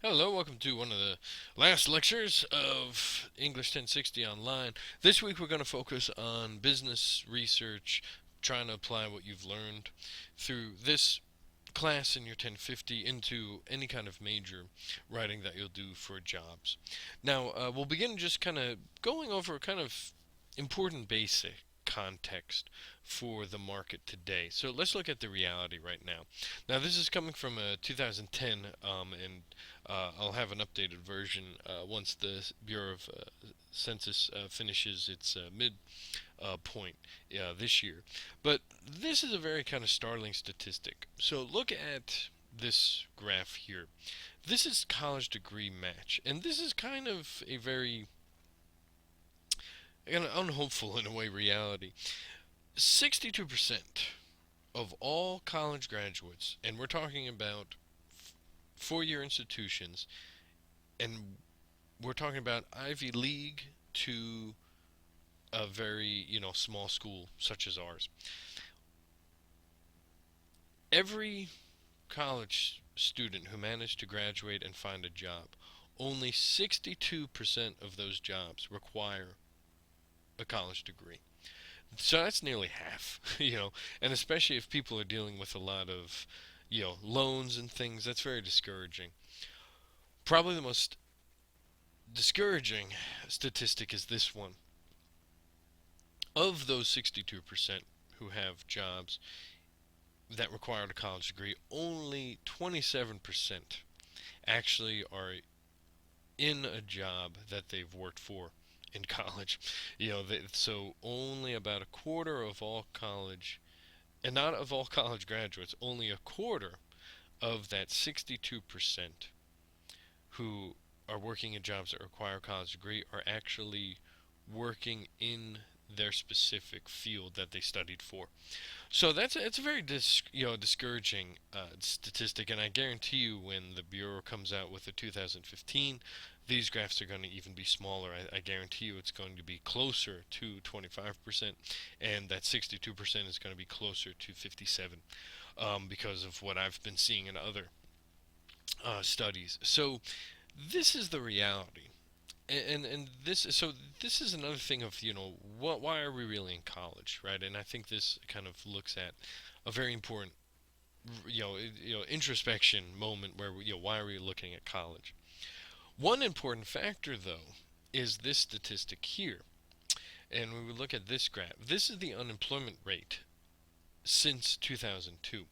Hello, welcome to one of the last lectures of English 1060 Online. This week we're going to focus on business research, trying to apply what you've learned through this class in your 1050 into any kind of major writing that you'll do for jobs. Now, we'll begin just kind of going over kind of important basic context for the market today. So let's look at the reality right now. Now, this is coming from 2010, and I'll have an updated version once the Bureau of Census finishes its mid point this year. But this is a very kind of startling statistic. So look at this graph here. This is college degree match, and this is kind of a very unhopeful in a way reality. 62% of all college graduates, and we're talking about four-year institutions, and we're talking about Ivy League to a very small school such as ours. Every college student who managed to graduate and find a job, only 62% of those jobs require a college degree. So that's nearly half, and especially if people are dealing with a lot of, loans and things, that's very discouraging. Probably the most discouraging statistic is this one. Of those 62% who have jobs that require a college degree, only 27% actually are in a job that they've worked for in college. So only about a quarter of all college, and not of all college graduates, only a quarter of that 62% who are working in jobs that require a college degree are actually working in their specific field that they studied for. So it's a very discouraging statistic, and I guarantee you when the Bureau comes out with the 2015, these graphs are going to even be smaller. I guarantee you it's going to be closer to 25%, and that 62% is going to be closer to 57, because of what I've been seeing in other studies. So this is the reality. And this is another thing of why are we really in college, right? And I think this kind of looks at a very important introspection moment where why are we looking at college? One important factor though is this statistic here, and when we look at this graph, this is the unemployment rate since 2002.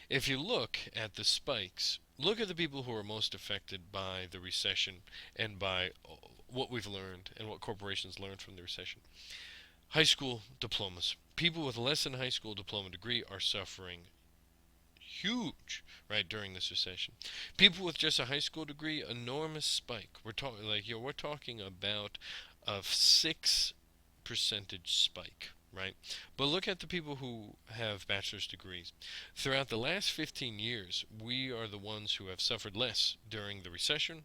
If you look at the spikes, look at the people who are most affected by the recession and by what we've learned and what corporations learned from the recession. High school diplomas. People with less than a high school diploma degree are suffering huge, right, during this recession. People with just a high school degree, enormous spike. We're talking about a 6% spike, right? But look at the people who have bachelor's degrees. Throughout the last 15 years, we are the ones who have suffered less during the recession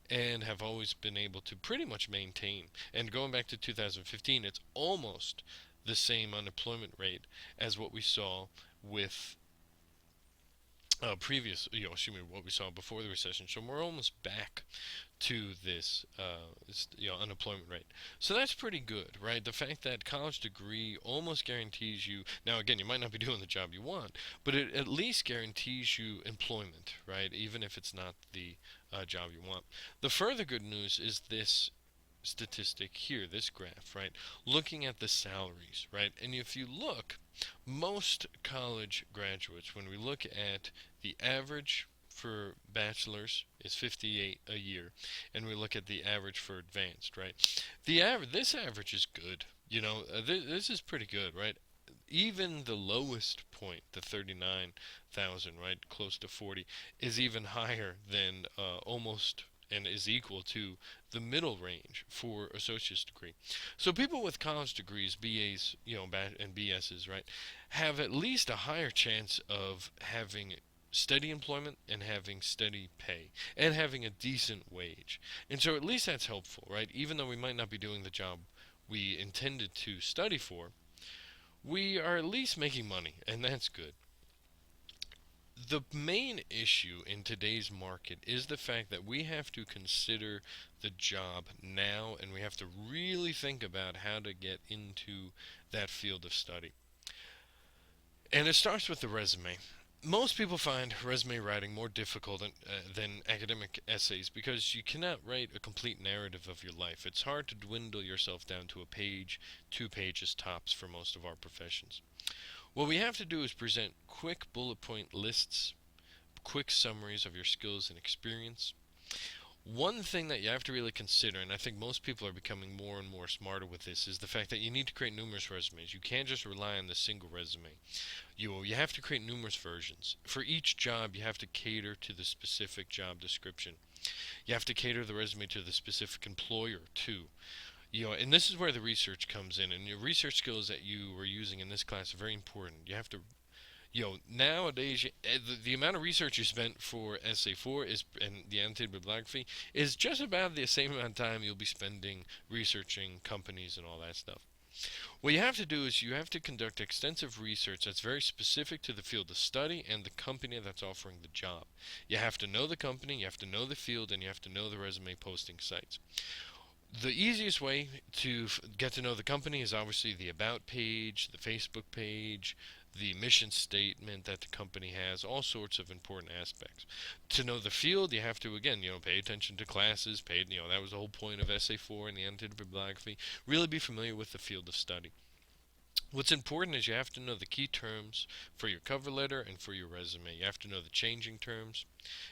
and have always been able to pretty much maintain. And going back to 2015, it's almost the same unemployment rate as what we saw with what we saw before the recession. So we're almost back to this unemployment rate. So that's pretty good, right? The fact that college degree almost guarantees you. Now, again, you might not be doing the job you want, but it at least guarantees you employment, right? Even if it's not the job you want. The further good news is this statistic here, this graph, right? Looking at the salaries, right? And if you look, most college graduates, when we look at the average for bachelor's is 58 a year, and we look at the average for advanced, right? This average is good. This is pretty good, right? Even the lowest point, the 39,000, right, close to 40, is even higher than almost and is equal to the middle range for associate's degree. So people with college degrees, BAs, and BSs, right, have at least a higher chance of having steady employment and having steady pay and having a decent wage. And so at least that's helpful, right? Even though we might not be doing the job we intended to study for, we are at least making money, and that's good. The main issue in today's market is the fact that we have to consider the job now, and we have to really think about how to get into that field of study. And it starts with the resume. Most people find resume writing more difficult than academic essays because you cannot write a complete narrative of your life. It's hard to dwindle yourself down to a page, 2 pages tops for most of our professions. What we have to do is present quick bullet point lists, quick summaries of your skills and experience. One thing that you have to really consider, and I think most people are becoming more and more smarter with this, is the fact that you need to create numerous resumes. You can't just rely on the single resume. You have to create numerous versions. For each job, you have to cater to the specific job description. You have to cater the resume to the specific employer too. And this is where the research comes in, and your research skills that you were using in this class are very important. You have to nowadays, the amount of research you spent for Essay 4 is, and the annotated bibliography is just about the same amount of time you'll be spending researching companies and all that stuff. What you have to do is you have to conduct extensive research that's very specific to the field of study and the company that's offering the job. You have to know the company, you have to know the field, and you have to know the resume posting sites. The easiest way to get to know the company is obviously the About page, the Facebook page, the mission statement that the company has, all sorts of important aspects. To know the field, you have to, again, pay attention to classes, that was the whole point of Essay 4 and the annotated bibliography. Really be familiar with the field of study. What's important is you have to know the key terms for your cover letter and for your resume. You have to know the changing terms.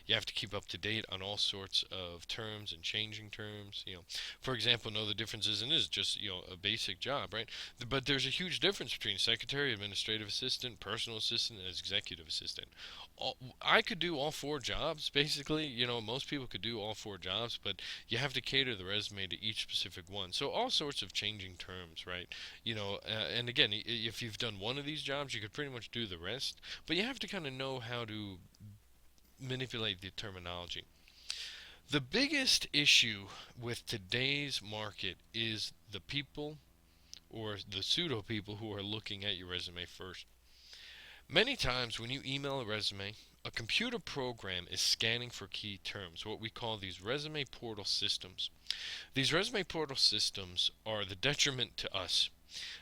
You have to keep up to date on all sorts of terms and changing terms. For example, know the differences, and this is just a basic job, right? But there's a huge difference between secretary, administrative assistant, personal assistant, and executive assistant. I could do all four jobs basically. Most people could do all four jobs, but you have to cater the resume to each specific one. So all sorts of changing terms, right? And again, if you've done one of these jobs, you could pretty much do the rest, but you have to kind of know how to manipulate the terminology. The biggest issue with today's market is the people, or the pseudo people, who are looking at your resume first. Many times when you email a resume, a computer program is scanning for key terms, what we call these resume portal systems. These resume portal systems are the detriment to us.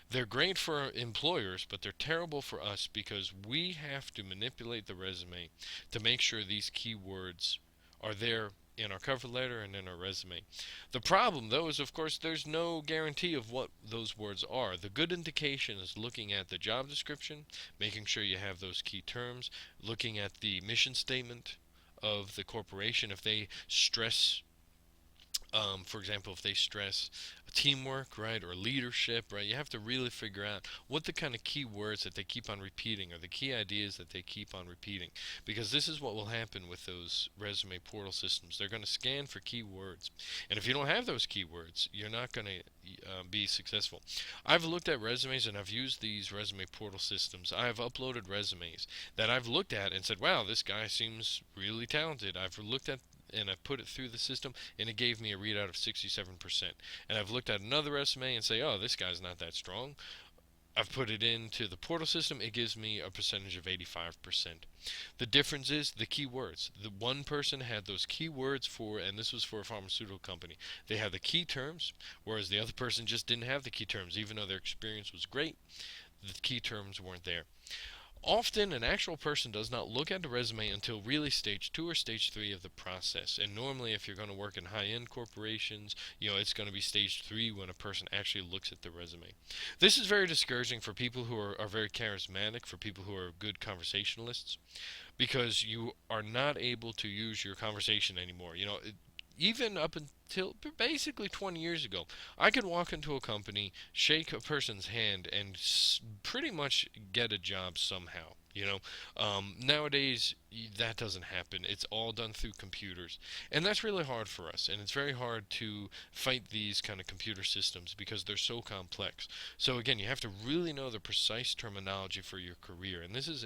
They're great for employers, but they're terrible for us because we have to manipulate the resume to make sure these keywords are there in our cover letter and in our resume. The problem, though, is of course there's no guarantee of what those words are. The good indication is looking at the job description, making sure you have those key terms, looking at the mission statement of the corporation. If they stress for example, if they stress teamwork, right, or leadership, right, you have to really figure out what the kind of key words that they keep on repeating or the key ideas that they keep on repeating. Because this is what will happen with those resume portal systems. They're going to scan for keywords. And if you don't have those keywords, you're not going to be successful. I've looked at resumes and I've used these resume portal systems. I've uploaded resumes that I've looked at and said, wow, this guy seems really talented. I've looked at and I've put it through the system, and it gave me a readout of 67%. And I've looked at another resume and say, oh, this guy's not that strong. I've put it into the portal system, it gives me a percentage of 85%. The difference is the keywords. The one person had those keywords for, and this was for a pharmaceutical company, they had the key terms, whereas the other person just didn't have the key terms. Even though their experience was great, the key terms weren't there. Often, an actual person does not look at the resume until really stage 2 or stage 3 of the process. And normally, if you're going to work in high-end corporations, it's going to be stage 3 when a person actually looks at the resume. This is very discouraging for people who are very charismatic, for people who are good conversationalists, because you are not able to use your conversation anymore. Even up until basically 20 years ago, I could walk into a company, shake a person's hand, and pretty much get a job somehow. Nowadays that doesn't happen. It's all done through computers, and that's really hard for us. And it's very hard to fight these kind of computer systems because they're so complex. So again, you have to really know the precise terminology for your career, and this is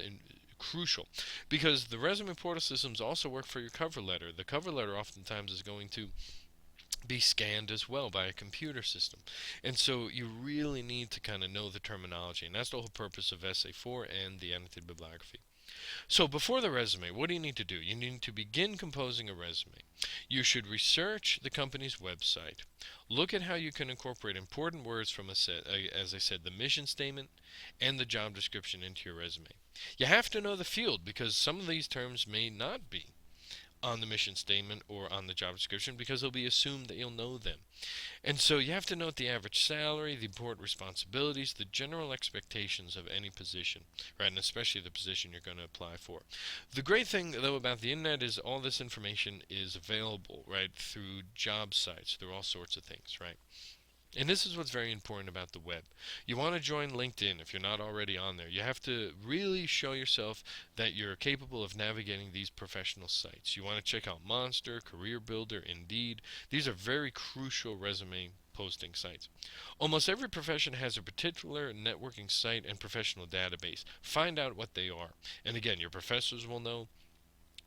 crucial because the resume portal systems also work for your cover letter. The cover letter oftentimes is going to be scanned as well by a computer system. And so you really need to kind of know the terminology, and that's the whole purpose of Essay 4 and the annotated bibliography. So before the resume, what do you need to do? You need to begin composing a resume. You should research the company's website. Look at how you can incorporate important words from as I said, the mission statement and the job description into your resume. You have to know the field because some of these terms may not be on the mission statement or on the job description because it'll be assumed that you'll know them. And so you have to note the average salary, the important responsibilities, the general expectations of any position, right? And especially the position you're going to apply for. The great thing, though, about the internet is all this information is available, right, through job sites, through all sorts of things, right? And this is what's very important about the web. You want to join LinkedIn if you're not already on there. You have to really show yourself that you're capable of navigating these professional sites. You want to check out Monster, Career Builder, Indeed. These are very crucial resume posting sites. Almost every profession has a particular networking site and professional database. Find out what they are. And again, your professors will know,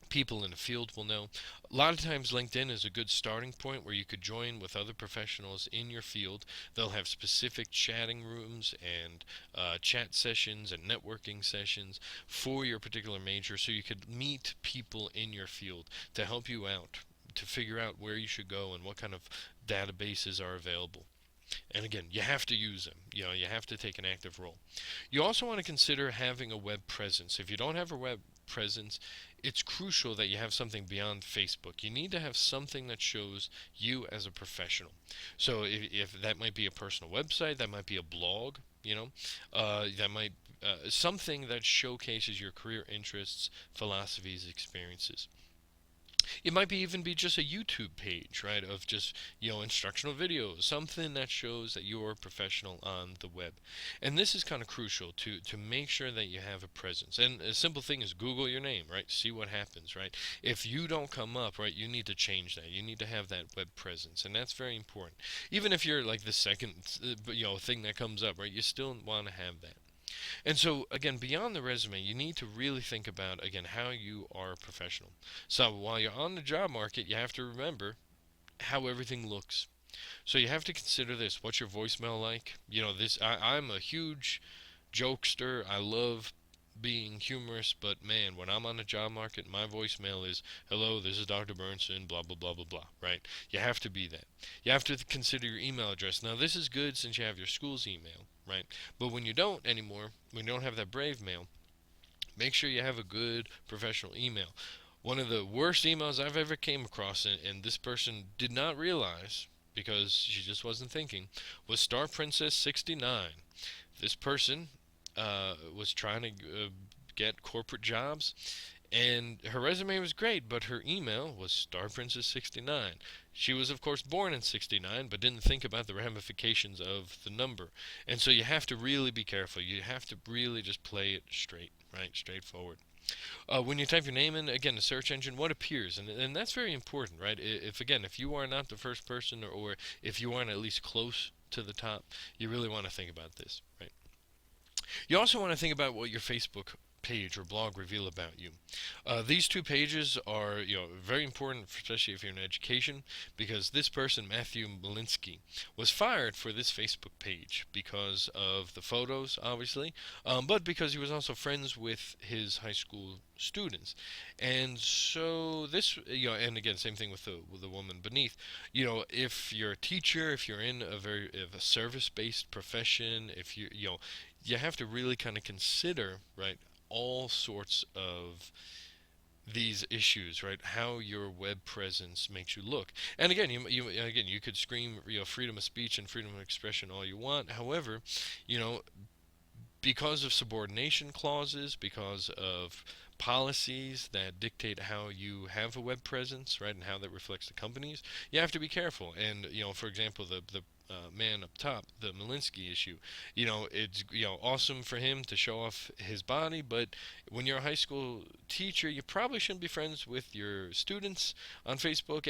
people in the field will know. A lot of times, LinkedIn is a good starting point where you could join with other professionals in your field. They'll have specific chatting rooms and chat sessions and networking sessions for your particular major so you could meet people in your field to help you out, to figure out where you should go and what kind of databases are available. And again, you have to use them. You have to take an active role. You also want to consider having a web presence. If you don't have a web presence, it's crucial that you have something beyond Facebook. You need to have something that shows you as a professional. So if that might be a personal website, that might be a blog, that might something that showcases your career interests, philosophies, experiences. It might be even be just a YouTube page, right, of just, instructional videos, something that shows that you're a professional on the web. And this is kind of crucial to make sure that you have a presence. And a simple thing is Google your name, right? See what happens, right? If you don't come up, right, you need to change that. You need to have that web presence, and that's very important. Even if you're like the second, thing that comes up, right, you still want to have that. And so, again, beyond the resume, you need to really think about, again, how you are a professional. So, while you're on the job market, you have to remember how everything looks. So, you have to consider this. What's your voicemail like? I'm a huge jokester. I love being humorous, but man, when I'm on the job market, my voicemail is, hello, this is Dr. Bernson, blah, blah, blah, blah, blah, right? You have to be that. You have to consider your email address. Now, this is good since you have your school's email, right? But when you don't anymore, when you don't have that Brave mail, make sure you have a good professional email. One of the worst emails I've ever came across, and this person did not realize because she just wasn't thinking, was Star Princess 69. This person was trying to get corporate jobs, and her resume was great, but her email was Star Princess 69. She was, of course, born in 69, but didn't think about the ramifications of the number. And so you have to really be careful. You have to really just play it straight, right? Straightforward. When you type your name in, again, the search engine, what appears? And that's very important, right? If you are not the first person, or if you aren't at least close to the top, you really want to think about this, right? You also want to think about what your Facebook page or blog reveal about you. These two pages are, very important, especially if you're in education, because this person, Matthew Malinsky, was fired for this Facebook page because of the photos, obviously, but because he was also friends with his high school students. And so this, and again, same thing with the woman beneath. If you're a teacher, if you're in a service-based profession, if you have to really kind of consider, right, all sorts of these issues, right? How your web presence makes you look. And again, you could scream, freedom of speech and freedom of expression all you want. However, you know, because of subordination clauses, because of policies that dictate how you have a web presence, right, and how that reflects the companies, you have to be careful. And for example, the man up top, the Malinsky issue, it's awesome for him to show off his body, but when you're a high school teacher, you probably shouldn't be friends with your students on Facebook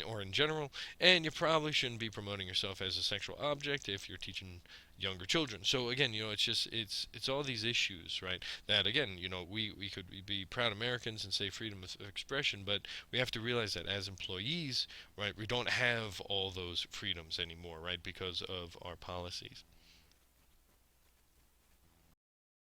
or in general, and you probably shouldn't be promoting yourself as a sexual object if you're teaching younger children. So again, it's all these issues, right? That again, we could be proud Americans and say freedom of expression, but we have to realize that as employees, right, we don't have all those freedoms anymore, right, because of our policies.